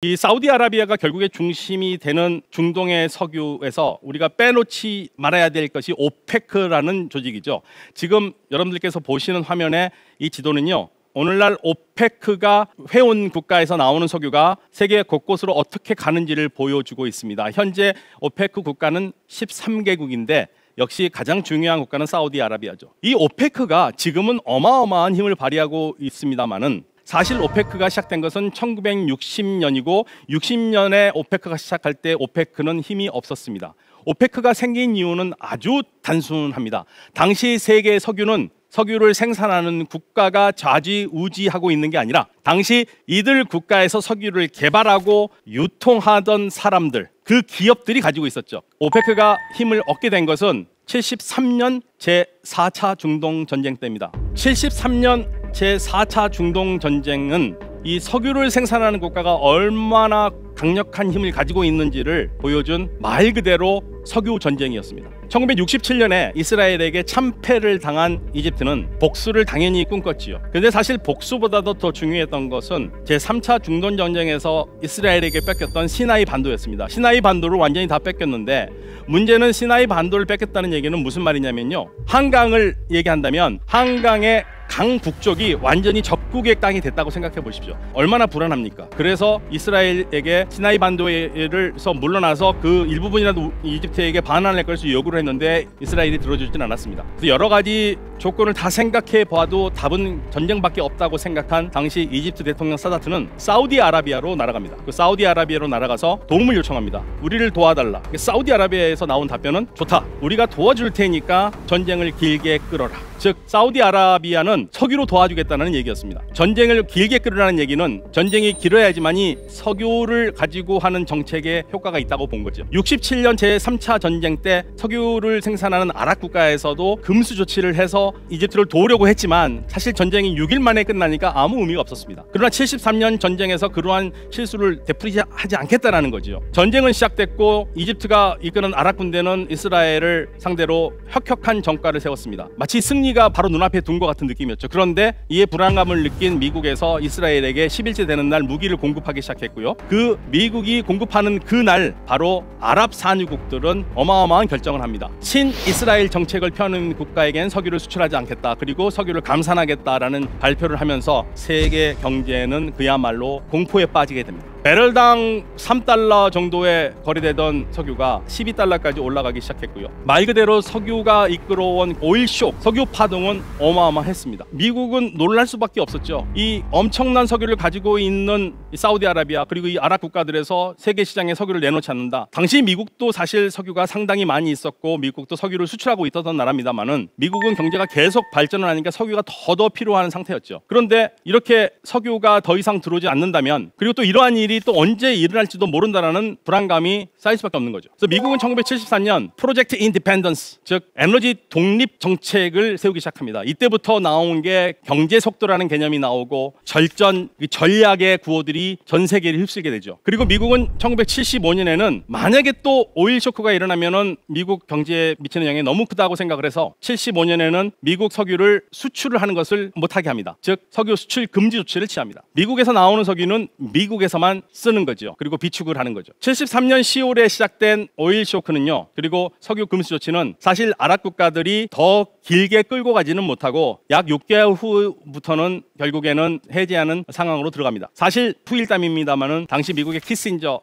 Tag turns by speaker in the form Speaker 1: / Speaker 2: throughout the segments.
Speaker 1: 이 사우디아라비아가 결국에 중심이 되는 중동의 석유에서 우리가 빼놓지 말아야 될 것이 오페크라는 조직이죠. 지금 여러분들께서 보시는 화면에 이 지도는요, 오늘날 오페크가 회원 국가에서 나오는 석유가 세계 곳곳으로 어떻게 가는지를 보여주고 있습니다. 현재 오페크 국가는 13개국인데 역시 가장 중요한 국가는 사우디아라비아죠. 이 오페크가 지금은 어마어마한 힘을 발휘하고 있습니다만은 사실 오페크가 시작된 것은 1960년이고 60년에 오페크가 시작할 때 오페크는 힘이 없었습니다. 오페크가 생긴 이유는 아주 단순합니다. 당시 세계 석유를 생산하는 국가가 좌지우지하고 있는 게 아니라 당시 이들 국가에서 석유를 개발하고 유통하던 사람들, 그 기업들이 가지고 있었죠. 오페크가 힘을 얻게 된 것은 73년 제4차 중동전쟁 때입니다. 73년 제4차 중동전쟁은 이 석유를 생산하는 국가가 얼마나 강력한 힘을 가지고 있는지를 보여준 말 그대로 석유 전쟁이었습니다. 1967년에 이스라엘에게 참패를 당한 이집트는 복수를 당연히 꿈꿨지요. 근데 사실 복수보다도 더 중요했던 것은 제3차 중동전쟁에서 이스라엘에게 뺏겼던 시나이 반도였습니다. 시나이 반도를 완전히 다 뺏겼는데 문제는 시나이 반도를 뺏겼다는 얘기는 무슨 말이냐면요, 한강을 얘기한다면 한강의 강 북쪽이 완전히 적국의 땅이 됐다고 생각해 보십시오. 얼마나 불안합니까? 그래서 이스라엘에게 시나이 반도에서 물러나서 그 일부분이라도 이집트에게 반환할 것을 요구를 했는데 이스라엘이 들어주진 않았습니다. 그래서 여러 가지 조건을 다 생각해 봐도 답은 전쟁밖에 없다고 생각한 당시 이집트 대통령 사다트는 사우디아라비아로 날아갑니다. 그 사우디아라비아로 날아가서 도움을 요청합니다. 우리를 도와달라. 사우디아라비아에서 나온 답변은 좋다. 우리가 도와줄 테니까 전쟁을 길게 끌어라. 즉 사우디아라비아는 석유로 도와주겠다는 얘기였습니다. 전쟁을 길게 끌으라는 얘기는 전쟁이 길어야지만이 석유를 가지고 하는 정책에 효과가 있다고 본 거죠. 67년 제3차 전쟁 때 석유를 생산하는 아랍 국가에서도 금수 조치를 해서 이집트를 도우려고 했지만 사실 전쟁이 6일 만에 끝나니까 아무 의미가 없었습니다. 그러나 73년 전쟁에서 그러한 실수를 되풀이하지 않겠다라는 거죠. 전쟁은 시작됐고 이집트가 이끄는 아랍 군대는 이스라엘을 상대로 혁혁한 전과를 세웠습니다. 마치 승리가 바로 눈앞에 둔 것 같은 느낌이었죠. 그런데 이에 불안감을 느낀 미국에서 이스라엘에게 10일째 되는 날 무기를 공급하기 시작했고요. 그 미국이 공급하는 그날 바로 아랍 산유국들은 어마어마한 결정을 합니다. 친이스라엘 정책을 펴는 국가에겐 석유를 수출하지 않겠다. 그리고 석유를 감산하겠다라는 발표를 하면서 세계 경제는 그야말로 공포에 빠지게 됩니다. 배럴당 3달러 정도에 거래되던 석유가 12달러까지 올라가기 시작했고요. 말 그대로 석유가 이끌어온 오일쇼크, 석유 파동은 어마어마했습니다. 미국은 놀랄 수밖에 없었죠. 이 엄청난 석유를 가지고 있는 사우디아라비아 그리고 이 아랍 국가들에서 세계 시장에 석유를 내놓지 않는다. 당시 미국도 사실 석유가 상당히 많이 있었고 미국도 석유를 수출하고 있었던 나라입니다만은 미국은 경제가 계속 발전을 하니까 석유가 더 필요한 상태였죠. 그런데 이렇게 석유가 더 이상 들어오지 않는다면 그리고 또 이러한 일이 또 언제 일어날지도 모른다라는 불안감이 쌓일 수밖에 없는 거죠. 그래서 미국은 1974년 프로젝트 인디펜던스, 즉 에너지 독립 정책을 세우기 시작합니다. 이때부터 나온 게 경제 속도라는 개념이 나오고 전략의 구호들이 전 세계를 휩쓸게 되죠. 그리고 미국은 1975년에는 만약에 또 오일 쇼크가 일어나면은 미국 경제에 미치는 영향이 너무 크다고 생각을 해서 75년에는 미국 석유를 수출을 하는 것을 못하게 합니다. 즉 석유 수출 금지 조치를 취합니다. 미국에서 나오는 석유는 미국에서만 쓰는 거죠. 그리고 비축을 하는 거죠. 73년 10월에 시작된 오일 쇼크는요. 그리고 석유 금수 조치는 사실 아랍 국가들이 더 길게 끌고 가지는 못하고 약 6개월 후부터는 결국에는 해제하는 상황으로 들어갑니다. 사실 후일담입니다만은 당시 미국의 키신저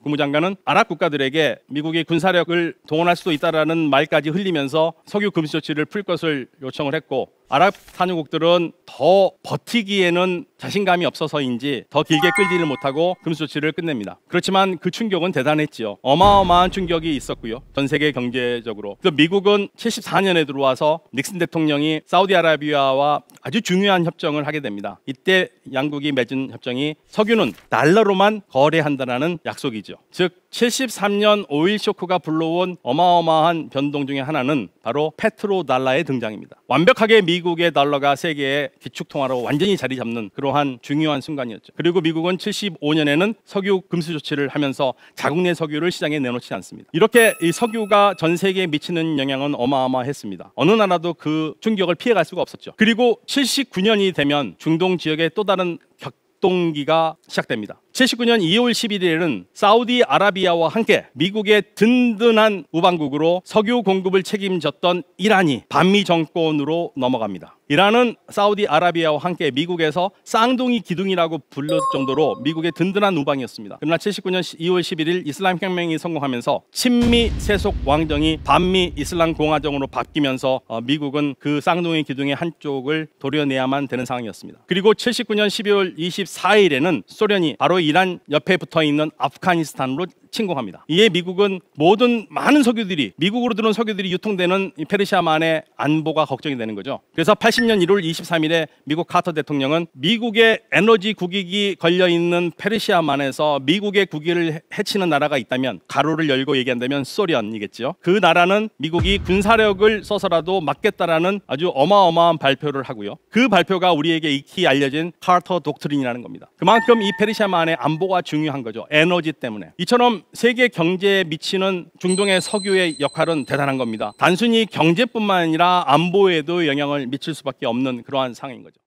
Speaker 1: 국무장관은 아랍 국가들에게 미국이 군사력을 동원할 수도 있다라는 말까지 흘리면서 석유 금수 조치를 풀 것을 요청을 했고 아랍 산유국들은 더 버티기에는 자신감이 없어서인지 더 길게 끌지를 못하고 금수 조치를 끝냅니다. 그렇지만 그 충격은 대단했지요. 어마어마한 충격이 있었고요. 전 세계 경제적으로. 그래서 미국은 74년에 들어와서 닉슨 대통령이 사우디아라비아와 아주 중요한 협정을 하게 됩니다. 이때 양국이 맺은 협정이 석유는 달러로만 거래한다는 약속이죠. 즉 73년 오일 쇼크가 불러온 어마어마한 변동 중에 하나는 바로 페트로달러의 등장입니다. 완벽하게 미국의 달러가 세계의 기축통화로 완전히 자리 잡는 그러한 중요한 순간이었죠. 그리고 미국은 75년에는 석유 금수 조치를 하면서 자국 내 석유를 시장에 내놓지 않습니다. 이렇게 이 석유가 전 세계에 미치는 영향은 어마어마했습니다. 어느 나라도 그 충격을 피해갈 수가 없었죠. 그리고 79년이 되면 중동 지역의 또 다른 격동기가 시작됩니다. 79년 2월 11일에는 사우디아라비아와 함께 미국의 든든한 우방국으로 석유 공급을 책임졌던 이란이 반미 정권으로 넘어갑니다. 이란은 사우디아라비아와 함께 미국에서 쌍둥이 기둥이라고 불릴 정도로 미국의 든든한 우방이었습니다. 그러나 79년 2월 11일 이슬람 혁명이 성공하면서 친미 세속 왕정이 반미 이슬람 공화정으로 바뀌면서 미국은 그 쌍둥이 기둥의 한쪽을 도려내야만 되는 상황이었습니다. 그리고 79년 12월 24일에는 소련이 바로 이란 옆에 붙어 있는 아프가니스탄으로 침공합니다. 이에 미국은 많은 석유들이 미국으로 들어온 석유들이 유통되는 페르시아만의 안보가 걱정이 되는 거죠. 그래서 80년 1월 23일에 미국 카터 대통령은 미국의 에너지 국익이 걸려 있는 페르시아만에서 미국의 국익을 해치는 나라가 있다면 가로를 열고 얘기한다면 소련이겠죠. 그 나라는 미국이 군사력을 써서라도 막겠다라는 아주 어마어마한 발표를 하고요. 그 발표가 우리에게 익히 알려진 카터 독트린이라는 겁니다. 그만큼 이 페르시아만의 안보가 중요한 거죠. 에너지 때문에. 이처럼 세계 경제에 미치는 중동의 석유의 역할은 대단한 겁니다. 단순히 경제뿐만 아니라 안보에도 영향을 미칠 수밖에 없는 그러한 상황인 거죠.